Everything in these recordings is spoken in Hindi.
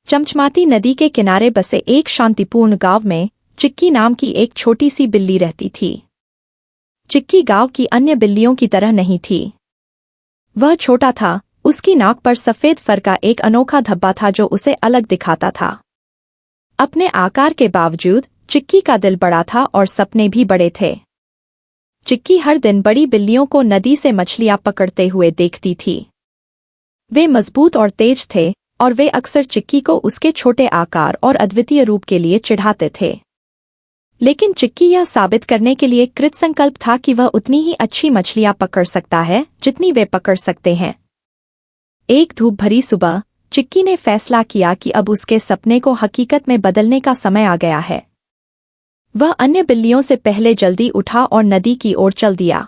चमचमाती नदी के किनारे बसे एक शांतिपूर्ण गांव में चिक्की नाम की एक छोटी सी बिल्ली रहती थी। चिक्की गांव की अन्य बिल्लियों की तरह नहीं थी। वह छोटा था, उसकी नाक पर सफेद फर का एक अनोखा धब्बा था जो उसे अलग दिखाता था। अपने आकार के बावजूद चिक्की का दिल बड़ा था और सपने भी बड़े थे। चिक्की हर दिन बड़ी बिल्लियों को नदी से मछलियां पकड़ते हुए देखती थी। वे मजबूत और तेज थे और वे अक्सर चिक्की को उसके छोटे आकार और अद्वितीय रूप के लिए चिढ़ाते थे। लेकिन चिक्की यह साबित करने के लिए कृतसंकल्प था कि वह उतनी ही अच्छी मछलियां पकड़ सकता है जितनी वे पकड़ सकते हैं। एक धूप भरी सुबह चिक्की ने फैसला किया कि अब उसके सपने को हकीकत में बदलने का समय आ गया है। वह अन्य बिल्लियों से पहले जल्दी उठा और नदी की ओर चल दिया।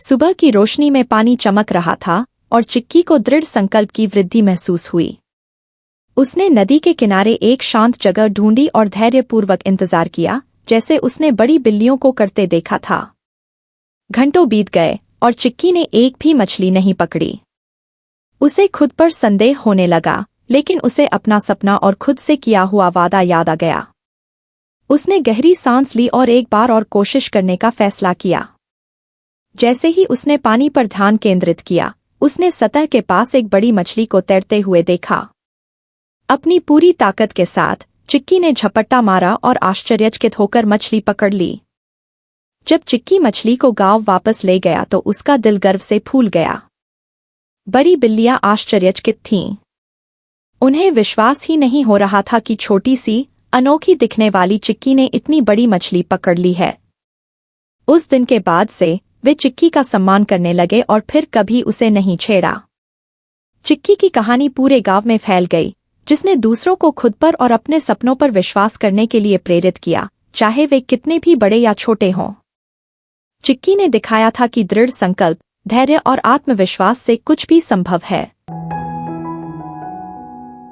सुबह की रोशनी में पानी चमक रहा था और चिक्की को दृढ़ संकल्प की वृद्धि महसूस हुई। उसने नदी के किनारे एक शांत जगह ढूंढी और धैर्यपूर्वक इंतजार किया, जैसे उसने बड़ी बिल्लियों को करते देखा था। घंटों बीत गए और चिक्की ने एक भी मछली नहीं पकड़ी। उसे खुद पर संदेह होने लगा, लेकिन उसे अपना सपना और खुद से किया हुआ वादा याद आ गया। उसने गहरी सांस ली और एक बार और कोशिश करने का फैसला किया। जैसे ही उसने पानी पर ध्यान केंद्रित किया, उसने सतह के पास एक बड़ी मछली को तैरते हुए देखा। अपनी पूरी ताकत के साथ चिक्की ने झपट्टा मारा और आश्चर्यचकित होकर मछली पकड़ ली। जब चिक्की मछली को गांव वापस ले गया तो उसका दिल गर्व से फूल गया। बड़ी बिल्लियां आश्चर्यचकित थीं। उन्हें विश्वास ही नहीं हो रहा था कि छोटी सी अनोखी दिखने वाली चिक्की ने इतनी बड़ी मछली पकड़ ली है। उस दिन के बाद से वे चिक्की का सम्मान करने लगे और फिर कभी उसे नहीं छेड़ा। चिक्की की कहानी पूरे गांव में फैल गई, जिसने दूसरों को खुद पर और अपने सपनों पर विश्वास करने के लिए प्रेरित किया, चाहे वे कितने भी बड़े या छोटे हों। चिक्की ने दिखाया था कि दृढ़ संकल्प, धैर्य और आत्मविश्वास से कुछ भी संभव है।